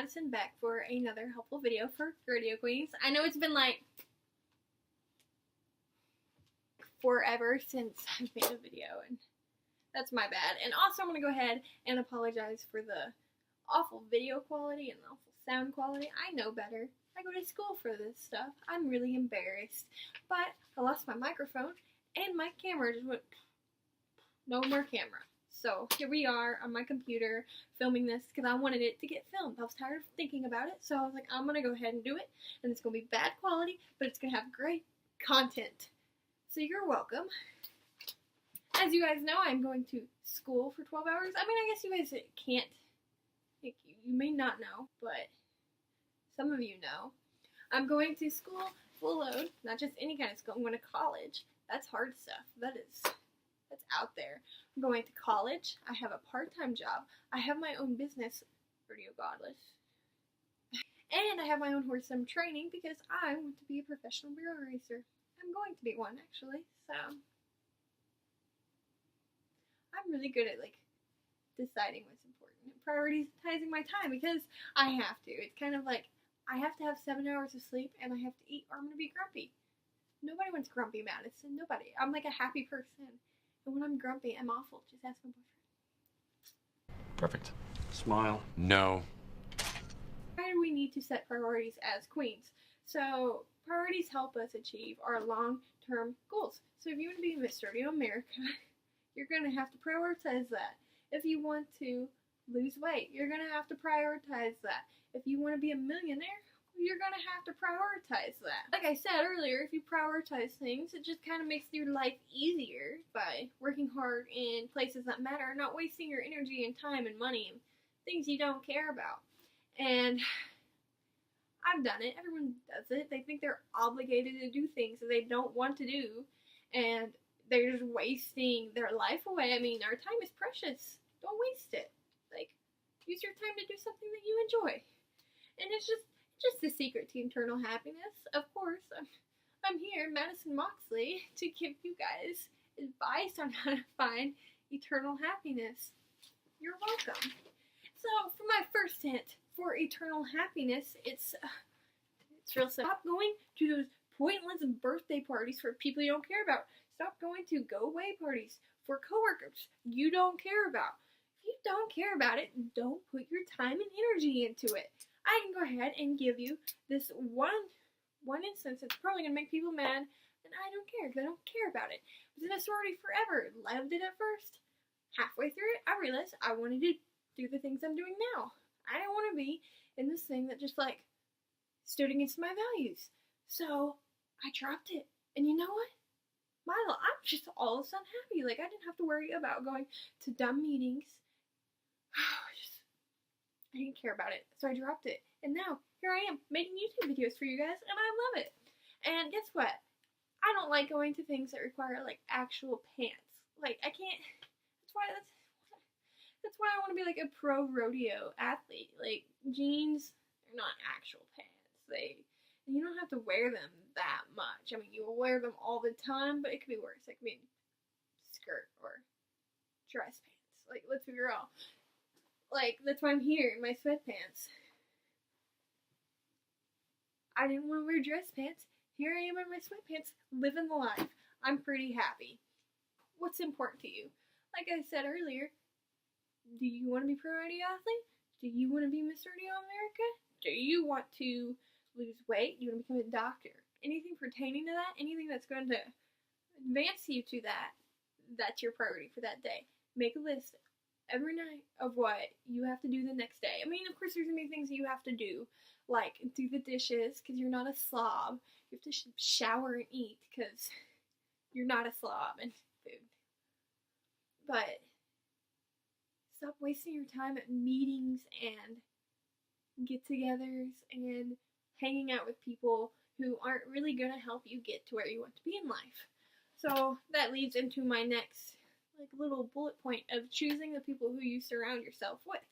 Madison back for another helpful video for Rodeo Queens. I know it's been like forever since I've made a video, and that's my bad. And also I'm going to go ahead and apologize for the awful video quality and the awful sound quality. I know better. I go to school for this stuff. I'm really embarrassed. But I lost my microphone and my camera just went, no more camera. So here we are on my computer filming this because I wanted it to get filmed. I was tired of thinking about it, so I was like, I'm going to go ahead and do it. And it's going to be bad quality, but it's going to have great content. So you're welcome. As you guys know, I'm going to school for 12 hours. I mean, I guess you guys can't, you may not know, but some of you know. I'm going to school full load, not just any kind of school. I'm going to college. That's hard stuff. That's out there. I'm going to college. I have a part-time job. I have my own business, rodeogoddess. And I have my own horse I'm training because I want to be a professional barrel racer. I'm going to be one, actually, so I'm really good at, like, deciding what's important and prioritizing my time because I have to. It's kind of like I have to have 7 hours of sleep and I have to eat or I'm going to be grumpy. Nobody wants grumpy Madison. Nobody. I'm like a happy person. And when I'm grumpy, I'm awful. Just ask my boyfriend. Perfect. Smile. No. Why do we need to set priorities as queens? So priorities help us achieve our long-term goals. So if you want to be Miss Rodeo America, you're going to have to prioritize that. If you want to lose weight, you're going to have to prioritize that. If you want to be a millionaire, you're going to have to prioritize that. Like I said earlier, if you prioritize things, it just kind of makes your life easier by working hard in places that matter, not wasting your energy and time and money and things you don't care about. And I've done it. Everyone does it. They think they're obligated to do things that they don't want to do, and they're just wasting their life away. I mean, our time is precious. Don't waste it. Like, use your time to do something that you enjoy. And it's just the secret to eternal happiness. Of course, I'm here, Madison Moxley, to give you guys advice on how to find eternal happiness. You're welcome. So, for my first hint for eternal happiness, it's real simple. Stop going to those pointless birthday parties for people you don't care about. Stop going to go-away parties for coworkers you don't care about. If you don't care about it, don't put your time and energy into it. I can go ahead and give you this one instance. It's probably going to make people mad, and I don't care because I don't care about it. I was in a sorority forever. Loved it at first. Halfway through it, I realized I wanted to do the things I'm doing now. I don't want to be in this thing that just, like, stood against my values. So, I dropped it. And you know what? I'm just all of a sudden happy. Like, I didn't have to worry about going to dumb meetings. I didn't care about it, so I dropped it. And now, here I am, making YouTube videos for you guys, and I love it. And guess what? I don't like going to things that require, like, actual pants. Like, I can't, that's why I want to be, like, a pro rodeo athlete. Like, jeans are not actual pants. And you don't have to wear them that much. I mean, you will wear them all the time, but it could be worse. It could be a skirt or dress pants. Like, let's be real. Like, that's why I'm here in my sweatpants. I didn't want to wear dress pants. Here I am in my sweatpants, living the life. I'm pretty happy. What's important to you? Like I said earlier, do you want to be pro rodeo athlete? Do you want to be Miss Rodeo America? Do you want to lose weight? Do you want to become a doctor? Anything pertaining to that, anything that's going to advance you to that, that's your priority for that day. Make a list every night of what you have to do the next day. I mean, of course, there's going to be things you have to do, like do the dishes because you're not a slob. You have to shower and eat because you're not a slob and food. But stop wasting your time at meetings and get-togethers and hanging out with people who aren't really going to help you get to where you want to be in life. So that leads into my next little bullet point of choosing the people who you surround yourself with.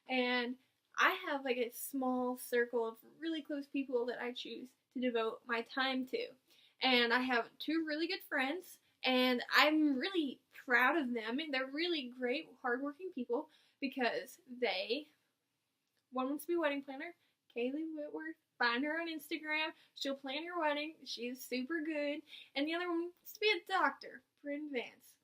And I have like a small circle of really close people that I choose to devote my time to. And I have 2 really good friends, and I'm really proud of them, and they're really great, hardworking people because they One wants to be a wedding planner, Kaylee Whitworth. Find her on Instagram. She'll plan your wedding. She's super good. And the other one wants to be a doctor, Bryn Vance.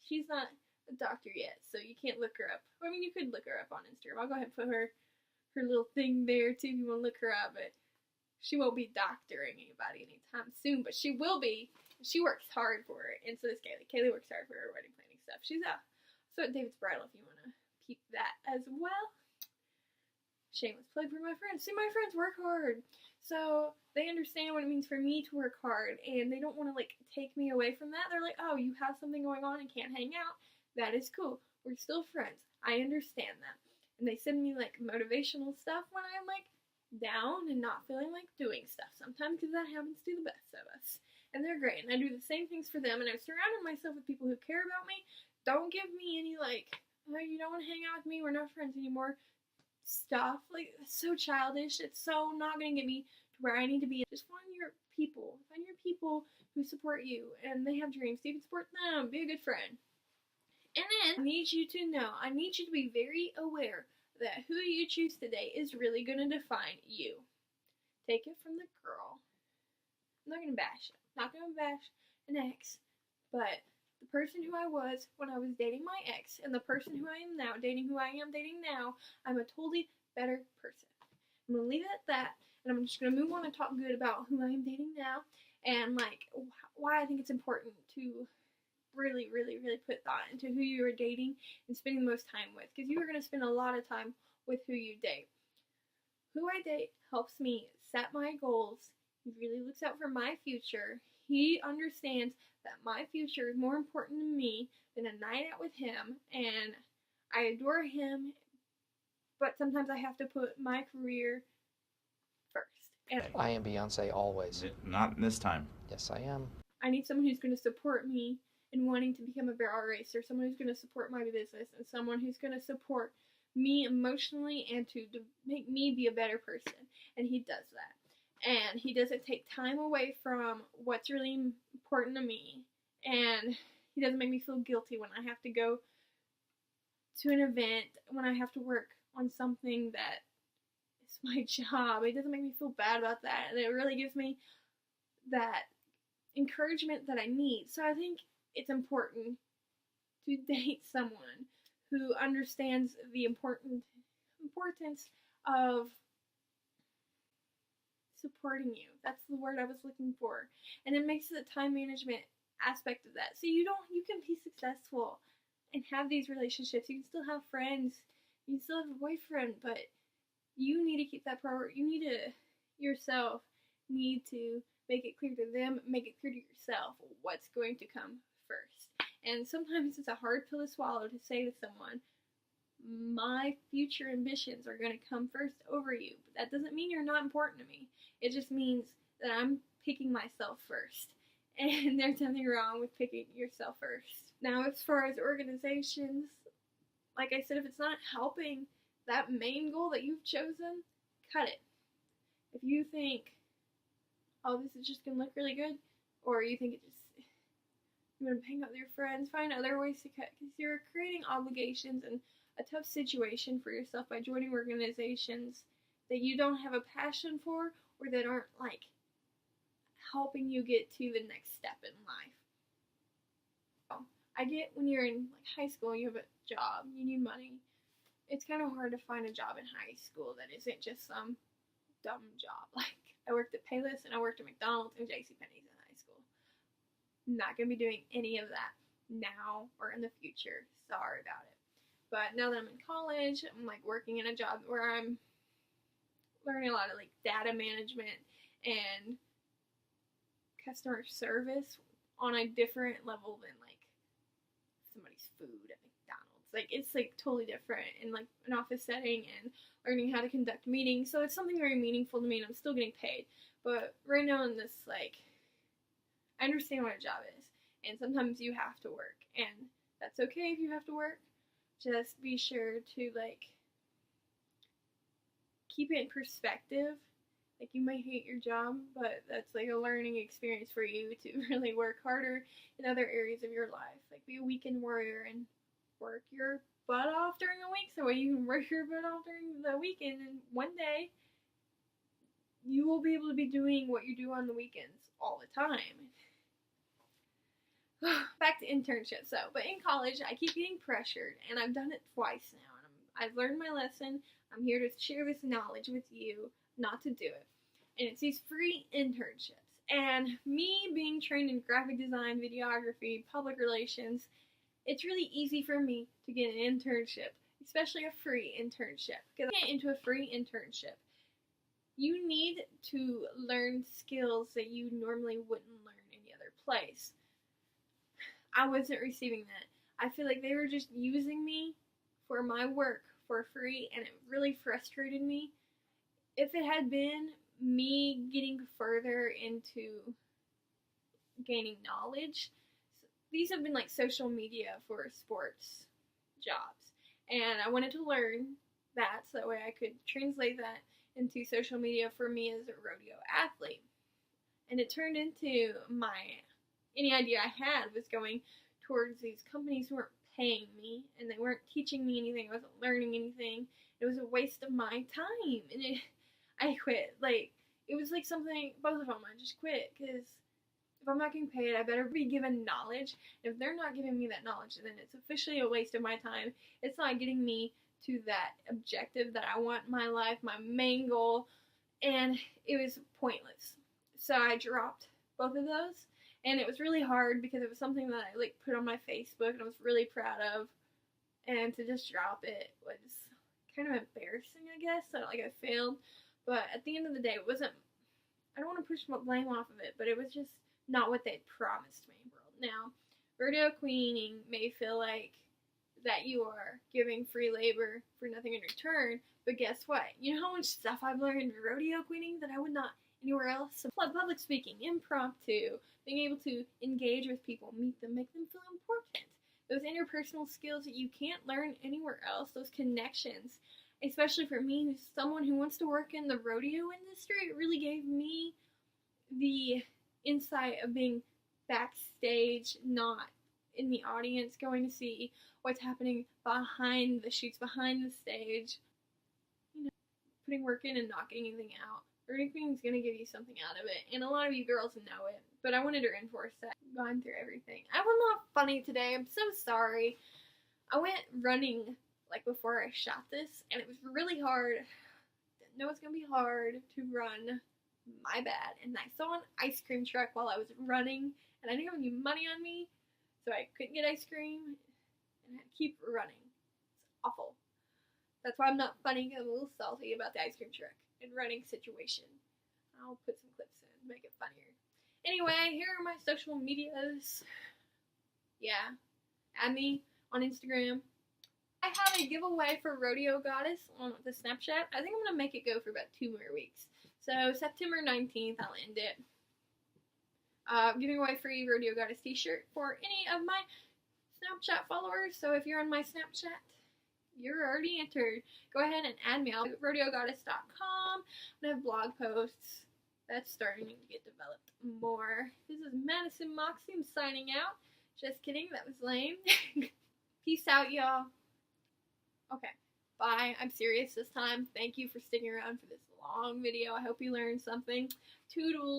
She's not a doctor yet, so you can't look her up. I mean, you could look her up on Instagram. I'll go ahead and put her little thing there too if you want to look her up. But she won't be doctoring anybody anytime soon, but she will be. She works hard for it, and so does Kaylee. Kaylee works hard for her wedding planning stuff. She's out. So at David's Bridal, if you want to peep that as well. Shameless plug for my friends. See, my friends work hard. So they understand what it means for me to work hard, and they don't want to, like, take me away from that. They're like, oh, you have something going on and can't hang out. That is cool. We're still friends. I understand that. And they send me, like, motivational stuff when I'm, like, down and not feeling like doing stuff sometimes, because that happens to the best of us. And they're great. And I do the same things for them, and I've surrounded myself with people who care about me. Don't give me any, like, oh, you don't want to hang out with me, we're not friends anymore stuff. Like, it's so childish. It's so not going to get me to where I need to be. Just find your people. Find your people who support you, and they have dreams. So you can support them. Be a good friend. And then, I need you to know, I need you to be very aware that who you choose today is really going to define you. Take it from the girl. I'm not going to bash it. I'm not going to bash an ex, but the person who I was when I was dating my ex and the person who I am now, dating who I am dating now, I'm a totally better person. I'm going to leave it at that, and I'm just going to move on and talk good about who I am dating now, and, like, why I think it's important to really, really, really put thought into who you are dating and spending the most time with, because you are going to spend a lot of time with who you date. Who I date helps me set my goals. He really looks out for my future. He understands that my future is more important to me than a night out with him, and I adore him, but sometimes I have to put my career first. And I am Beyonce always. Not this time. Yes, I am. I need someone who's going to support me in wanting to become a barrel racer, someone who's going to support my business, and someone who's going to support me emotionally and to make me be a better person. And he does that. And he doesn't take time away from what's really important to me. And he doesn't make me feel guilty when I have to go to an event, when I have to work on something that is my job. It doesn't make me feel bad about that. And it really gives me that encouragement that I need. So I think it's important to date someone who understands the importance of supporting you. That's the word I was looking for. And it makes the time management aspect of that. So you can be successful and have these relationships. You can still have friends. You can still have a boyfriend, but you need to keep that priority. Yourself need to make it clear to them, make it clear to yourself what's going to come first. And sometimes it's a hard pill to swallow to say to someone, my future ambitions are going to come first over you. But that doesn't mean you're not important to me. It just means that I'm picking myself first. And there's nothing wrong with picking yourself first. Now, as far as organizations, like I said, if it's not helping that main goal that you've chosen, cut it. If you think, oh, this is just going to look really good, or you think you want to hang out with your friends, find other ways to cut, because you're creating obligations and a tough situation for yourself by joining organizations that you don't have a passion for, or that aren't, like, helping you get to the next step in life. I get when you're in, like, high school, you have a job, you need money. It's kind of hard to find a job in high school that isn't just some dumb job. Like, I worked at Payless and I worked at McDonald's and JCPenney's in high school. Not going to be doing any of that now or in the future. Sorry about it. But now that I'm in college, I'm, like, working in a job where I'm learning a lot of, like, data management and customer service on a different level than, like, somebody's food at McDonald's. Like, it's, like, totally different in, like, an office setting and learning how to conduct meetings. So it's something very meaningful to me, and I'm still getting paid. But right now in this, like, I understand what a job is, and sometimes you have to work, and that's okay if you have to work. Just be sure to, like, keep it in perspective. Like, you might hate your job, but that's, like, a learning experience for you to really work harder in other areas of your life. Like, be a weekend warrior and work your butt off during the week so you can work your butt off during the weekend, and one day you will be able to be doing what you do on the weekends all the time. Back to internship. But in college, I keep getting pressured, and I've done it twice now. And I've learned my lesson. I'm here to share this knowledge with you, not to do it. And it's these free internships. And me being trained in graphic design, videography, public relations, it's really easy for me to get an internship, especially a free internship. Because to get into a free internship, you need to learn skills that you normally wouldn't learn any other place. I wasn't receiving that. I feel like they were just using me for my work for free, and it really frustrated me. If it had been me getting further into gaining knowledge, these have been like social media for sports jobs, and I wanted to learn that so that way I could translate that into social media for me as a rodeo athlete. And it turned into any idea I had was going towards these companies who weren't paying me, and they weren't teaching me anything. I wasn't learning anything. It was a waste of my time, and I quit. It was like something, both of them, I just quit, because if I'm not getting paid, I better be given knowledge. If they're not giving me that knowledge, then it's officially a waste of my time. It's not getting me to that objective that I want in my life, my main goal, and it was pointless. So I dropped both of those, and it was really hard because it was something that I put on my Facebook and I was really proud of, and to just drop it was kind of embarrassing, I guess. So I failed, but at the end of the day, it wasn't. I don't want to push my blame off of it, but it was just not what they promised me. Now, rodeo queening may feel like that you are giving free labor for nothing in return, but guess what? You know how much stuff I've learned in rodeo queening that I would not anywhere else? So public speaking, impromptu, being able to engage with people, meet them, make them feel important. Those interpersonal skills that you can't learn anywhere else, those connections, especially for me, who's someone who wants to work in the rodeo industry, it really gave me the insight of being backstage, not in the audience, going to see what's happening behind the shoots, behind the stage. Putting work in and not getting anything out. Rodeo queening is going to give you something out of it, and a lot of you girls know it, but I wanted to reinforce that. Gone through everything. I was not funny today. I'm so sorry. I went running before I shot this, and it was really hard. Didn't know it's going to be hard to run. My bad. And I saw an ice cream truck while I was running, and I didn't have any money on me, so I couldn't get ice cream, and I had to keep running. It's awful. That's why I'm not funny, because I'm a little salty about the ice cream truck and running situation. I'll put some clips in to make it funnier. Anyway, here are my social medias. Yeah. Add me on Instagram. I have a giveaway for Rodeo Goddess on the Snapchat. I think I'm going to make it go for about 2 more weeks. So September 19th, I'll end it. Giving away free Rodeo Goddess t-shirt for any of my Snapchat followers. So if you're on my Snapchat, you're already entered. Go ahead and add me. I'll rodeogoddess.com. I have blog posts. That's starting to get developed more. This is Madison Moxie. I'm signing out. Just kidding. That was lame. Peace out, y'all. Okay. Bye. I'm serious this time. Thank you for sticking around for this long video. I hope you learned something. Toodles.